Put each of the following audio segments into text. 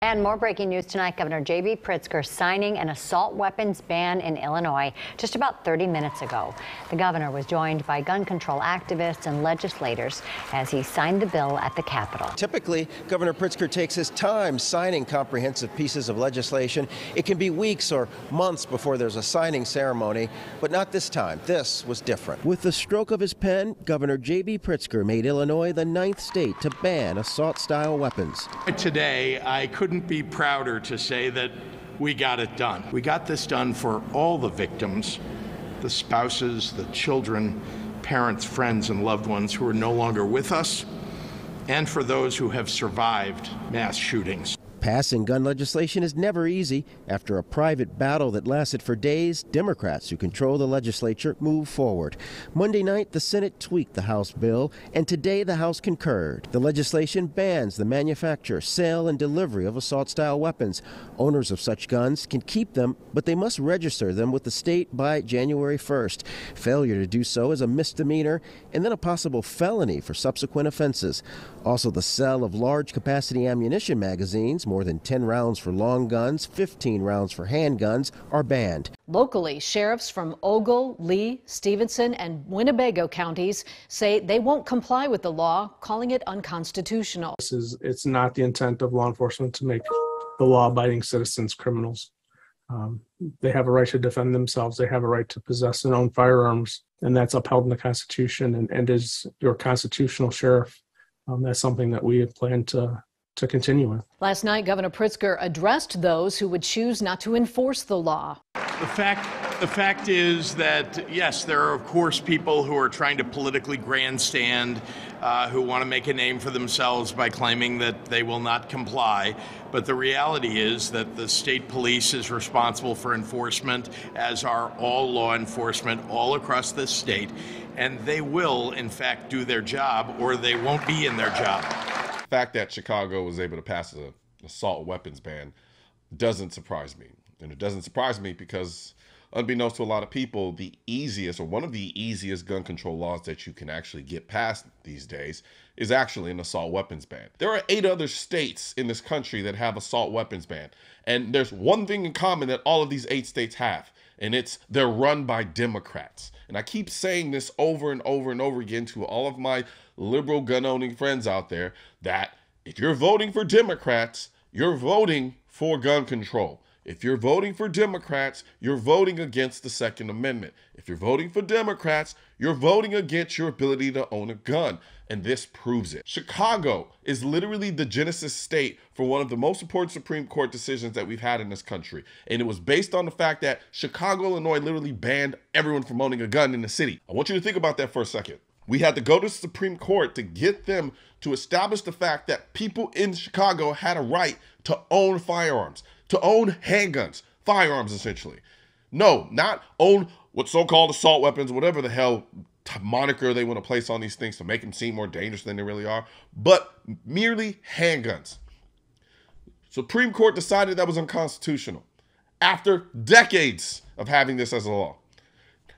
And more breaking news tonight. Governor J.B. Pritzker signing an assault weapons ban in Illinois just about 30 minutes ago. The governor was joined by gun control activists and legislators as he signed the bill at the Capitol. Typically, Governor Pritzker takes his time signing comprehensive pieces of legislation. It can be weeks or months before there's a signing ceremony, but not this time. This was different. With the stroke of his pen, Governor J.B. Pritzker made Illinois the 9th state to ban assault-style weapons. Today, I couldn't be prouder to say that we got it done. We got this done for all the victims, the spouses, the children, parents, friends, and loved ones who are no longer with us, and for those who have survived mass shootings. Passing gun legislation is never easy. After a private battle that lasted for days, Democrats who control the legislature move forward. Monday night, the Senate tweaked the House bill, and today the House concurred. The legislation bans the manufacture, sale, and delivery of assault-style weapons. Owners of such guns can keep them, but they must register them with the state by January 1st. Failure to do so is a misdemeanor and then a possible felony for subsequent offenses. Also, the sale of large-capacity ammunition magazines, more than 10 rounds for long guns, 15 rounds for handguns, are banned. Locally, sheriffs from Ogle, Lee, Stevenson, and Winnebago counties say they won't comply with the law, calling it unconstitutional. It's not the intent of law enforcement to make the law-abiding citizens criminals. They have a right to defend themselves. They have a right to possess and own firearms, and that's upheld in the Constitution. And as your constitutional sheriff, that's something that we plan to continue with. Last night, Governor Pritzker addressed those who would choose not to enforce the law. The fact is that, yes, there are, of course, people who are trying to politically grandstand, who want to make a name for themselves by claiming that they will not comply. But the reality is that the state police is responsible for enforcement, as are all law enforcement all across this state. And they will, in fact, do their job, or they won't be in their job. The fact that Chicago was able to pass an assault weapons ban doesn't surprise me. And it doesn't surprise me because, unbeknownst to a lot of people, the easiest, or one of the easiest gun control laws that you can actually get passed these days is actually an assault weapons ban. There are 8 other states in this country that have assault weapons ban. And there's one thing in common that all of these 8 states have, and it's they're run by Democrats. And I keep saying this over and over and over again to all of my liberal gun-owning friends out there, that if you're voting for Democrats, you're voting for gun control. If you're voting for Democrats, you're voting against the Second Amendment. If you're voting for Democrats, you're voting against your ability to own a gun. And this proves it. Chicago is literally the genesis state for one of the most important Supreme Court decisions that we've had in this country. And it was based on the fact that Chicago, Illinois literally banned everyone from owning a gun in the city. I want you to think about that for a second. We had to go to the Supreme Court to get them to establish the fact that people in Chicago had a right to own firearms, to own handguns, firearms essentially. No, not own what so-called assault weapons, whatever the hell moniker they want to place on these things to make them seem more dangerous than they really are, but merely handguns. Supreme Court decided that was unconstitutional after decades of having this as a law.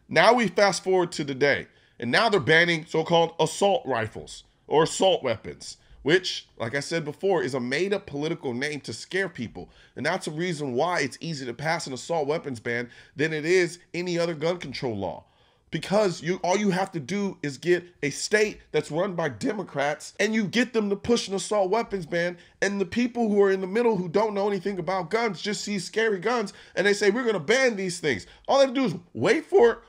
Now we fast forward to today, and now they're banning so-called assault rifles or assault weapons, which, like I said before, is a made-up political name to scare people. And that's a reason why it's easier to pass an assault weapons ban than it is any other gun control law. Because all you have to do is get a state that's run by Democrats, and you get them to push an assault weapons ban, and the people who are in the middle who don't know anything about guns just see scary guns, and they say, we're going to ban these things. All they have to do is wait for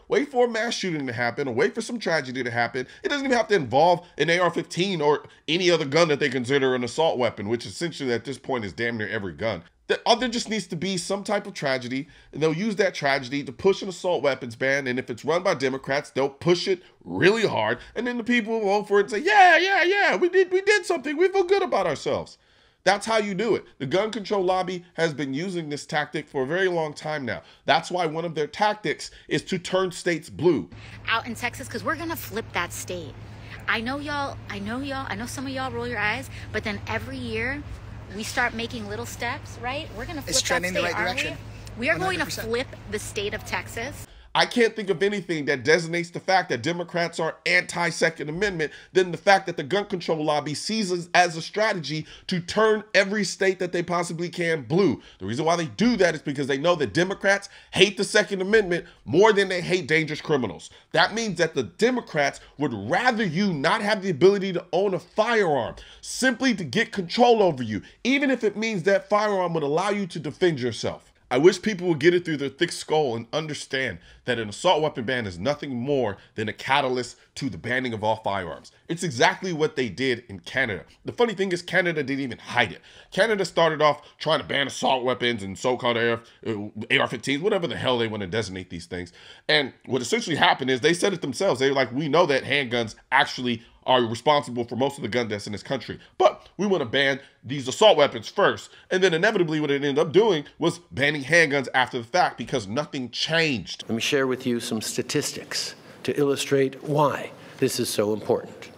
a mass shooting to happen, or wait for some tragedy to happen. It doesn't even have to involve an AR-15 or any other gun that they consider an assault weapon, which essentially at this point is damn near every gun. There just needs to be some type of tragedy, and they'll use that tragedy to push an assault weapons ban, and if it's run by Democrats, they'll push it really hard, and then the people will vote for it and say, yeah, we did something, we feel good about ourselves. That's how you do it. The gun control lobby has been using this tactic for a very long time now. That's why one of their tactics is to turn states blue. Out in Texas, because we're going to flip that state. I know some of y'all roll your eyes, but then every year, we start making little steps, right? We're going to flip that state, trending the right direction. We are 100%. Going to flip the state of Texas. I can't think of anything that designates the fact that Democrats are anti-Second Amendment than the fact that the gun control lobby sees it as a strategy to turn every state that they possibly can blue. The reason why they do that is because they know that Democrats hate the Second Amendment more than they hate dangerous criminals. That means that the Democrats would rather you not have the ability to own a firearm simply to get control over you, even if it means that firearm would allow you to defend yourself. I wish people would get it through their thick skull and understand that an assault weapon ban is nothing more than a catalyst to the banning of all firearms. It's exactly what they did in Canada. The funny thing is Canada didn't even hide it. Canada started off trying to ban assault weapons and so-called AR-15s, whatever the hell they want to designate these things. And what essentially happened is they said it themselves. They were like, we know that handguns actually are responsible for most of the gun deaths in this country, but we want to ban these assault weapons first. And then inevitably what it ended up doing was banning handguns after the fact because nothing changed. Let me share with you some statistics to illustrate why this is so important.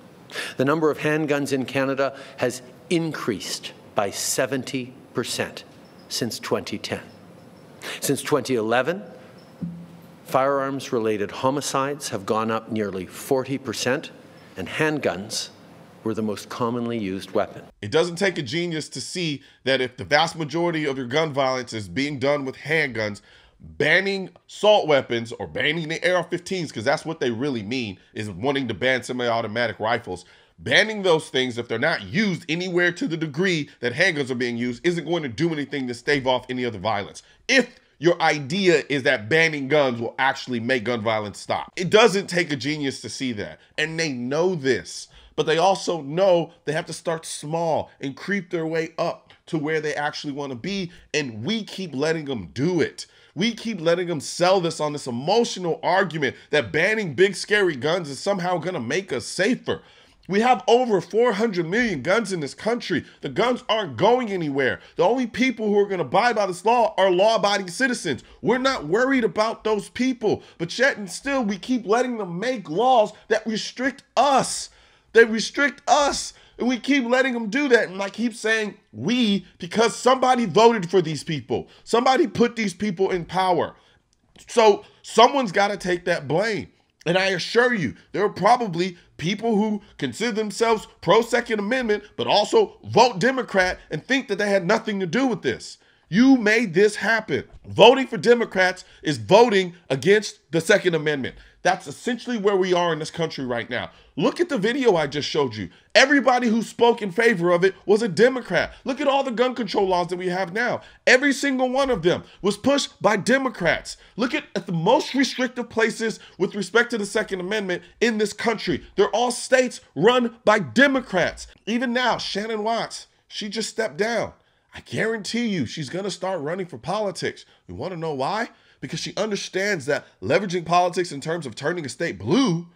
The number of handguns in Canada has increased by 70% since 2010. Since 2011, firearms-related homicides have gone up nearly 40%, and handguns were the most commonly used weapon. It doesn't take a genius to see that if the vast majority of your gun violence is being done with handguns, banning assault weapons or banning the AR-15s, because that's what they really mean, is wanting to ban semi-automatic rifles. Banning those things, if they're not used anywhere to the degree that handguns are being used, isn't going to do anything to stave off any other violence. If your idea is that banning guns will actually make gun violence stop. It doesn't take a genius to see that. And they know this, but they also know they have to start small and creep their way up to where they actually want to be. And we keep letting them do it. We keep letting them sell this on this emotional argument that banning big scary guns is somehow going to make us safer. We have over 400 million guns in this country. The guns aren't going anywhere. The only people who are going to abide by this law are law-abiding citizens. We're not worried about those people, but yet and still we keep letting them make laws that restrict us. They restrict us, and we keep letting them do that. And I keep saying we because somebody voted for these people. Somebody put these people in power. So someone's got to take that blame. And I assure you, there are probably people who consider themselves pro-Second Amendment, but also vote Democrat and think that they had nothing to do with this. You made this happen. Voting for Democrats is voting against the Second Amendment. That's essentially where we are in this country right now. Look at the video I just showed you. Everybody who spoke in favor of it was a Democrat. Look at all the gun control laws that we have now. Every single one of them was pushed by Democrats. Look at the most restrictive places with respect to the Second Amendment in this country. They're all states run by Democrats. Even now, Shannon Watts, she just stepped down. I guarantee you she's going to start running for politics. You want to know why? Because she understands that leveraging politics in terms of turning a state blue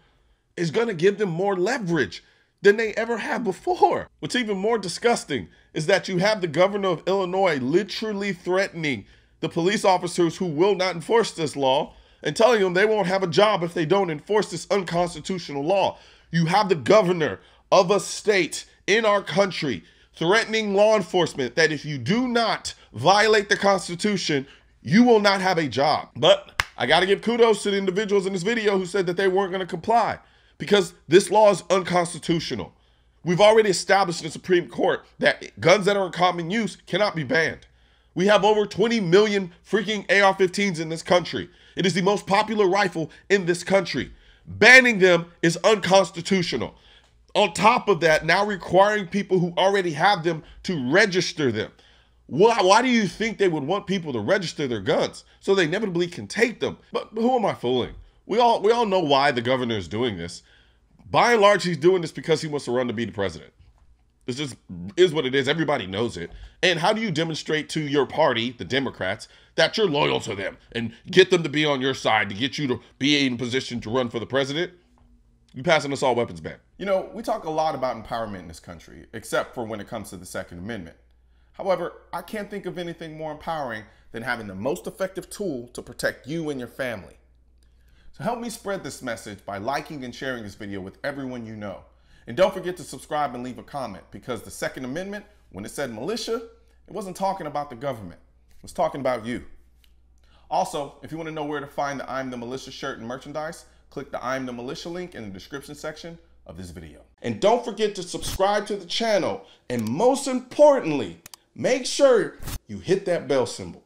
is going to give them more leverage than they ever have before. What's even more disgusting is that you have the governor of Illinois literally threatening the police officers who will not enforce this law and telling them they won't have a job if they don't enforce this unconstitutional law. You have the governor of a state in our country threatening law enforcement that if you do not violate the Constitution, you will not have a job. But I got to give kudos to the individuals in this video who said that they weren't going to comply because this law is unconstitutional. We've already established in the Supreme Court that guns that are in common use cannot be banned. We have over 20 million freaking AR-15s in this country. It is the most popular rifle in this country. Banning them is unconstitutional. On top of that, now requiring people who already have them to register them. Why do you think they would want people to register their guns so they inevitably can take them? But who am I fooling? We all know why the governor is doing this. By and large, he's doing this because he wants to run to be the president. This just is what it is. Everybody knows it. And how do you demonstrate to your party, the Democrats, that you're loyal to them and get them to be on your side to get you to be in a position to run for the president? You pass an assault weapons ban. You know, we talk a lot about empowerment in this country, except for when it comes to the Second Amendment. However, I can't think of anything more empowering than having the most effective tool to protect you and your family. So help me spread this message by liking and sharing this video with everyone you know. And don't forget to subscribe and leave a comment, because the Second Amendment, when it said militia, it wasn't talking about the government. It was talking about you. Also, if you want to know where to find the I'm the Militia shirt and merchandise, click the I'm the Militia link in the description section of this video. And don't forget to subscribe to the channel, and most importantly, make sure you hit that bell symbol.